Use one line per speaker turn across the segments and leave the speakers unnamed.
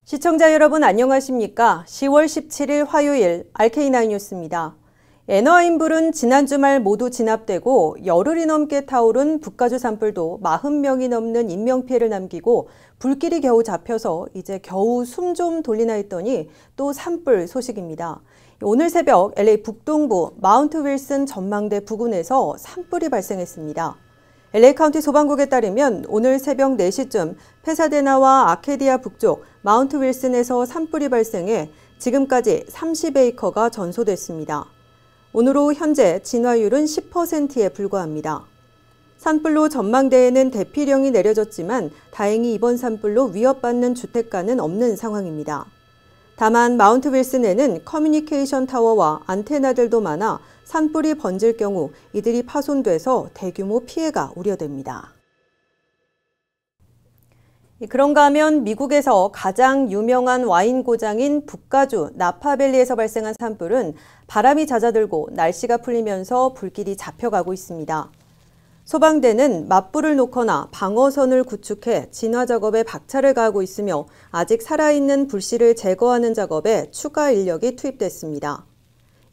시청자 여러분 안녕하십니까? 10월 17일 화요일 RK9 뉴스입니다. 애너와인불은 지난 주말 모두 진압되고 열흘이 넘게 타오른 북가주 산불도 40명이 넘는 인명피해를 남기고 불길이 겨우 잡혀서 이제 겨우 숨 좀 돌리나 했더니 또 산불 소식입니다. 오늘 새벽 LA 북동부 마운트 윌슨 전망대 부근에서 산불이 발생했습니다. LA 카운티 소방국에 따르면 오늘 새벽 4시쯤 페사데나와 아케디아 북쪽 마운트 윌슨에서 산불이 발생해 지금까지 30에이커가 전소됐습니다. 오늘 오후 현재 진화율은 10%에 불과합니다. 산불로 전망대에는 대피령이 내려졌지만 다행히 이번 산불로 위협받는 주택가는 없는 상황입니다. 다만 마운트 윌슨에는 커뮤니케이션 타워와 안테나들도 많아 산불이 번질 경우 이들이 파손돼서 대규모 피해가 우려됩니다. 그런가 하면 미국에서 가장 유명한 와인 고장인 북가주 나파밸리에서 발생한 산불은 바람이 잦아들고 날씨가 풀리면서 불길이 잡혀가고 있습니다. 소방대는 맞불을 놓거나 방어선을 구축해 진화 작업에 박차를 가하고 있으며 아직 살아있는 불씨를 제거하는 작업에 추가 인력이 투입됐습니다.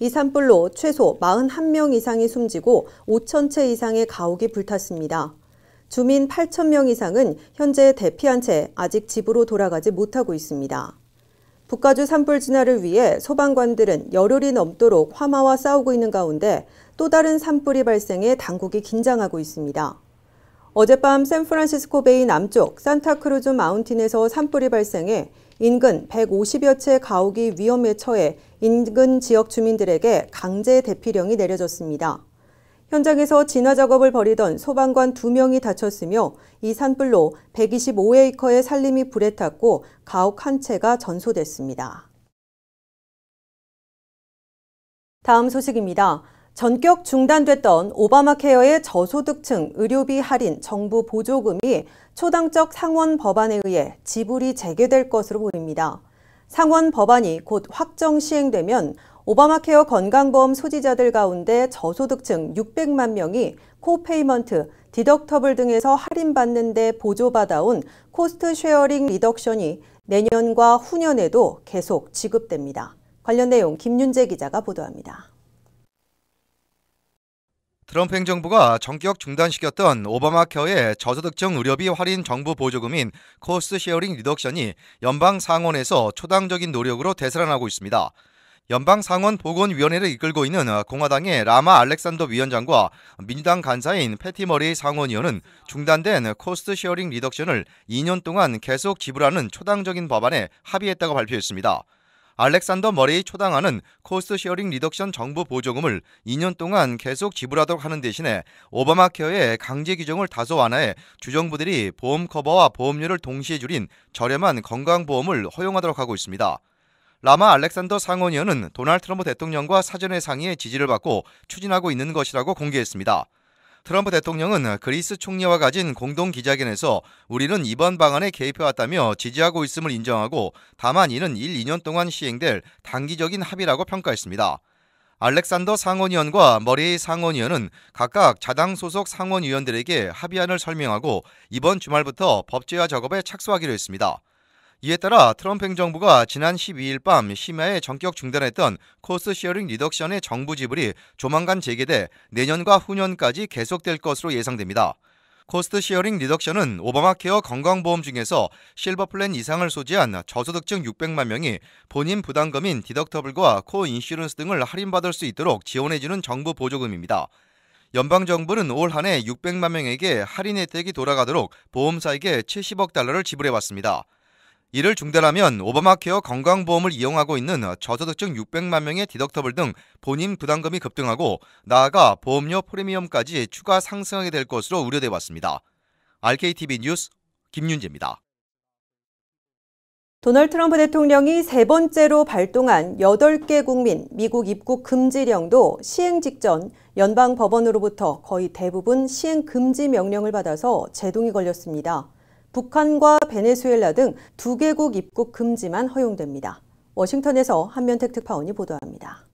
이 산불로 최소 41명 이상이 숨지고 5,000채 이상의 가옥이 불탔습니다. 주민 8,000명 이상은 현재 대피한 채 아직 집으로 돌아가지 못하고 있습니다. 북가주 산불 진화를 위해 소방관들은 열흘이 넘도록 화마와 싸우고 있는 가운데 또 다른 산불이 발생해 당국이 긴장하고 있습니다. 어젯밤 샌프란시스코 베이 남쪽 산타크루즈 마운틴에서 산불이 발생해 인근 150여 채 가옥이 위험에 처해 인근 지역 주민들에게 강제 대피령이 내려졌습니다. 현장에서 진화 작업을 벌이던 소방관 2명이 다쳤으며 이 산불로 125에이커의 산림이 불에 탔고 가옥 한 채가 전소됐습니다. 다음 소식입니다. 전격 중단됐던 오바마 케어의 저소득층 의료비 할인 정부 보조금이 초당적 상원 법안에 의해 지불이 재개될 것으로 보입니다. 상원 법안이 곧 확정 시행되면 오바마 케어 건강보험 소지자들 가운데 저소득층 600만 명이 코페이먼트, 디덕터블 등에서 할인받는 데 보조받아온 코스트 쉐어링 리덕션이 내년과 후년에도 계속 지급됩니다. 관련 내용 김윤재 기자가 보도합니다.
트럼프 행정부가 전격 중단시켰던 오바마 케어의 저소득층 의료비 할인 정부 보조금인 코스트 쉐어링 리덕션이 연방 상원에서 초당적인 노력으로 되살아나고 있습니다. 연방 상원 보건위원회를 이끌고 있는 공화당의 라마 알렉산더 위원장과 민주당 간사인 패티 머리 상원의원은 중단된 코스트 쉐어링 리덕션을 2년 동안 계속 지불하는 초당적인 법안에 합의했다고 발표했습니다. 알렉산더 머레이 초당안은 코스트 쉐어링 리덕션 정부 보조금을 2년 동안 계속 지불하도록 하는 대신에 오바마 케어의 강제 규정을 다소 완화해 주정부들이 보험 커버와 보험료를 동시에 줄인 저렴한 건강보험을 허용하도록 하고 있습니다. 라마 알렉산더 상원의원은 도널드 트럼프 대통령과 사전에 상의해 지지를 받고 추진하고 있는 것이라고 공개했습니다. 트럼프 대통령은 그리스 총리와 가진 공동 기자회견에서 우리는 이번 방안에 개입해왔다며 지지하고 있음을 인정하고 다만 이는 1-2년 동안 시행될 단기적인 합의라고 평가했습니다. 알렉산더 상원의원과 머레이 상원의원은 각각 자당 소속 상원의원들에게 합의안을 설명하고 이번 주말부터 법제화 작업에 착수하기로 했습니다. 이에 따라 트럼프 행정부가 지난 12일 밤 심야에 전격 중단했던 코스트 쉐어링 리덕션의 정부 지불이 조만간 재개돼 내년과 후년까지 계속될 것으로 예상됩니다. 코스트 쉐어링 리덕션은 오바마 케어 건강보험 중에서 실버 플랜 이상을 소지한 저소득층 600만 명이 본인 부담금인 디덕터블과 코 인슈런스 등을 할인받을 수 있도록 지원해주는 정부 보조금입니다. 연방정부는 올 한 해 600만 명에게 할인 혜택이 돌아가도록 보험사에게 70억 달러를 지불해왔습니다. 이를 중단하면 오바마 케어 건강보험을 이용하고 있는 저소득층 600만 명의 디덕터블 등 본인 부담금이 급등하고 나아가 보험료 프리미엄까지 추가 상승하게 될 것으로 우려돼 왔습니다. RKTV 뉴스 김윤재입니다.
도널드 트럼프 대통령이 세 번째로 발동한 8개 국민 미국 입국 금지령도 시행 직전 연방 법원으로부터 거의 대부분 시행 금지 명령을 받아서 제동이 걸렸습니다. 북한과 베네수엘라 등 2개국 입국 금지만 허용됩니다. 워싱턴에서 한면택 특파원이 보도합니다.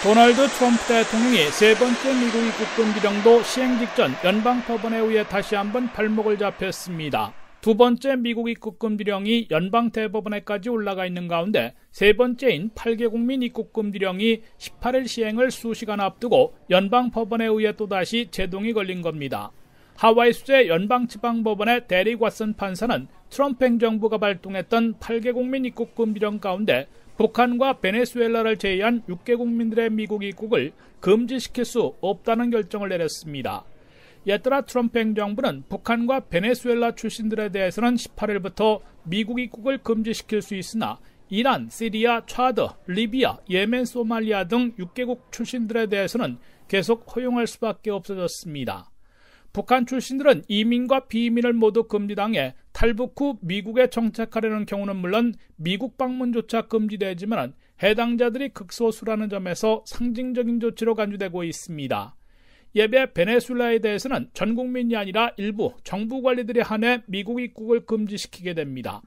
도널드 트럼프 대통령이 세 번째 미국 입국 금지령도 시행 직전 연방 법원에 의해 다시 한번 발목을 잡혔습니다. 두 번째 미국 입국 금지령이 연방 대법원에까지 올라가 있는 가운데 세 번째인 8개국민 입국 금지령이 18일 시행을 수시간 앞두고 연방 법원에 의해 또다시 제동이 걸린 겁니다. 하와이 수재 연방지방법원의 데릭 왓슨 판사는 트럼프 행정부가 발동했던 8개국민 입국 금지령 가운데 북한과 베네수엘라를 제외한 6개국민들의 미국 입국을 금지시킬 수 없다는 결정을 내렸습니다. 이에 따라 트럼프 행정부는 북한과 베네수엘라 출신들에 대해서는 18일부터 미국 입국을 금지시킬 수 있으나 이란, 시리아, 차드, 리비아, 예멘, 소말리아 등 6개국 출신들에 대해서는 계속 허용할 수밖에 없어졌습니다. 북한 출신들은 이민과 비이민을 모두 금지당해 탈북 후 미국에 정착하려는 경우는 물론 미국 방문조차 금지되지만 해당자들이 극소수라는 점에서 상징적인 조치로 간주되고 있습니다. 이에 비해 베네수엘라에 대해서는 전 국민이 아니라 일부 정부 관리들에 한해 미국 입국을 금지시키게 됩니다.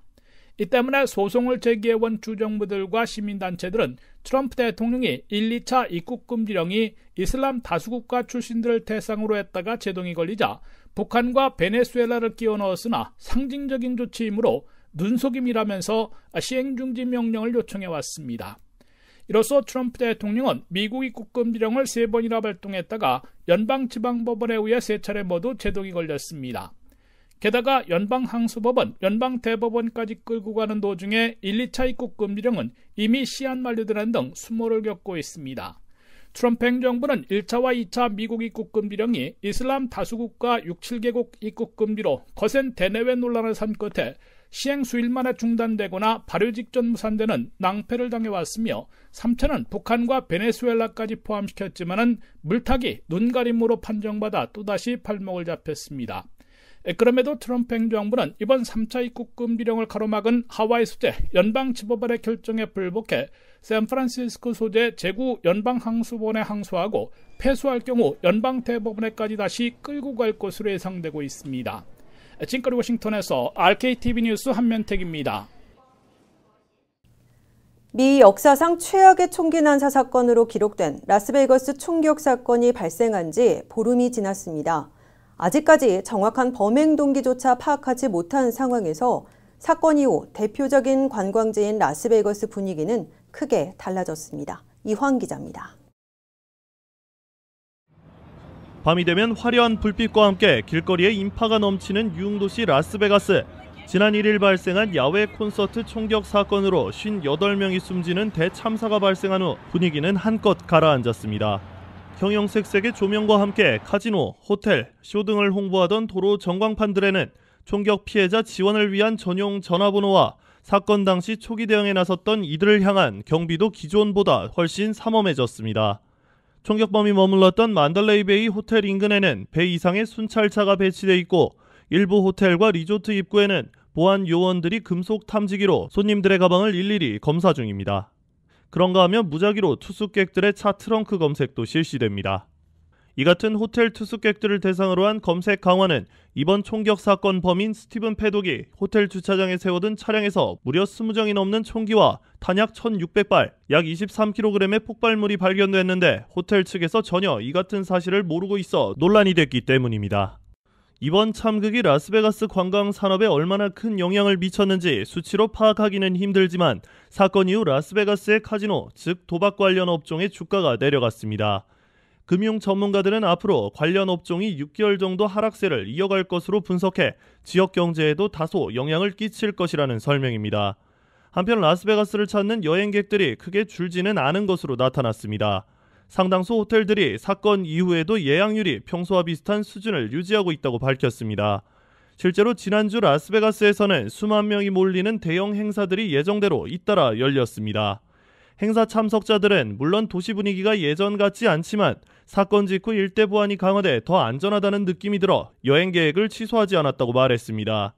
이 때문에 소송을 제기해온 주정부들과 시민단체들은 트럼프 대통령이 1, 2차 입국 금지령이 이슬람 다수국가 출신들을 대상으로 했다가 제동이 걸리자 북한과 베네수엘라를 끼워 넣었으나 상징적인 조치이므로 눈속임이라면서 시행 중지 명령을 요청해왔습니다. 이로써 트럼프 대통령은 미국 입국 금지령을 3번이나 발동했다가 연방지방법원에 의해 3차례 모두 제동이 걸렸습니다. 게다가 연방항소법원, 연방대법원까지 끌고 가는 도중에 1, 2차 입국 금지령은 이미 시한 만료되는 등 수모를 겪고 있습니다. 트럼프 행정부는 1차와 2차 미국 입국 금지령이 이슬람 다수국가 6, 7개국 입국 금지로 거센 대내외 논란을 산 끝에 시행 수일 만에 중단되거나 발효 직전 무산되는 낭패를 당해왔으며 3차는 북한과 베네수엘라까지 포함시켰지만 물타기, 눈가림으로 판정받아 또다시 발목을 잡혔습니다. 그럼에도 트럼프 행정부는 이번 3차 입국 금지령을 가로막은 하와이 수재 연방지법원의 결정에 불복해 샌프란시스코 소재 제구 연방항소법원에 항소하고 패소할 경우 연방대법원에까지 다시 끌고 갈 것으로 예상되고 있습니다. 지금까지 워싱턴에서 RKTV 뉴스 한면택입니다.
미 역사상 최악의 총기 난사 사건으로 기록된 라스베이거스 총격 사건이 발생한 지 보름이 지났습니다. 아직까지 정확한 범행 동기조차 파악하지 못한 상황에서 사건 이후 대표적인 관광지인 라스베이거스 분위기는 크게 달라졌습니다. 이황 기자입니다.
밤이 되면 화려한 불빛과 함께 길거리에 인파가 넘치는 유흥도시 라스베가스. 지난 1일 발생한 야외 콘서트 총격 사건으로 58명이 숨지는 대참사가 발생한 후 분위기는 한껏 가라앉았습니다. 형형색색의 조명과 함께 카지노, 호텔, 쇼 등을 홍보하던 도로 전광판들에는 총격 피해자 지원을 위한 전용 전화번호와 사건 당시 초기 대응에 나섰던 이들을 향한 경비도 기존보다 훨씬 삼엄해졌습니다. 총격범이 머물렀던 만달레이베이 호텔 인근에는 배 이상의 순찰차가 배치돼 있고 일부 호텔과 리조트 입구에는 보안 요원들이 금속 탐지기로 손님들의 가방을 일일이 검사 중입니다. 그런가 하면 무작위로 투숙객들의 차 트렁크 검색도 실시됩니다. 이 같은 호텔 투숙객들을 대상으로 한 검색 강화는 이번 총격 사건 범인 스티븐 패독이 호텔 주차장에 세워둔 차량에서 무려 20정이 넘는 총기와 탄약 1,600발, 약 23kg의 폭발물이 발견됐는데 호텔 측에서 전혀 이 같은 사실을 모르고 있어 논란이 됐기 때문입니다. 이번 참극이 라스베가스 관광 산업에 얼마나 큰 영향을 미쳤는지 수치로 파악하기는 힘들지만 사건 이후 라스베가스의 카지노, 즉 도박 관련 업종의 주가가 내려갔습니다. 금융 전문가들은 앞으로 관련 업종이 6개월 정도 하락세를 이어갈 것으로 분석해 지역 경제에도 다소 영향을 끼칠 것이라는 설명입니다. 한편 라스베가스를 찾는 여행객들이 크게 줄지는 않은 것으로 나타났습니다. 상당수 호텔들이 사건 이후에도 예약률이 평소와 비슷한 수준을 유지하고 있다고 밝혔습니다. 실제로 지난주 라스베가스에서는 수만 명이 몰리는 대형 행사들이 예정대로 잇따라 열렸습니다. 행사 참석자들은 물론 도시 분위기가 예전 같지 않지만 사건 직후 일대 보안이 강화돼 더 안전하다는 느낌이 들어 여행 계획을 취소하지 않았다고 말했습니다.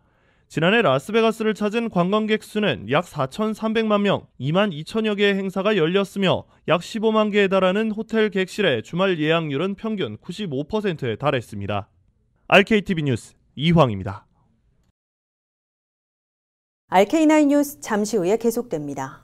지난해 라스베가스를 찾은 관광객 수는 약 4,300만 명, 2만 2천여 개의 행사가 열렸으며 약 15만 개에 달하는 호텔 객실의 주말 예약률은 평균 95%에 달했습니다. RKTV 뉴스 이황입니다.
RK9 뉴스 잠시 후에 계속됩니다.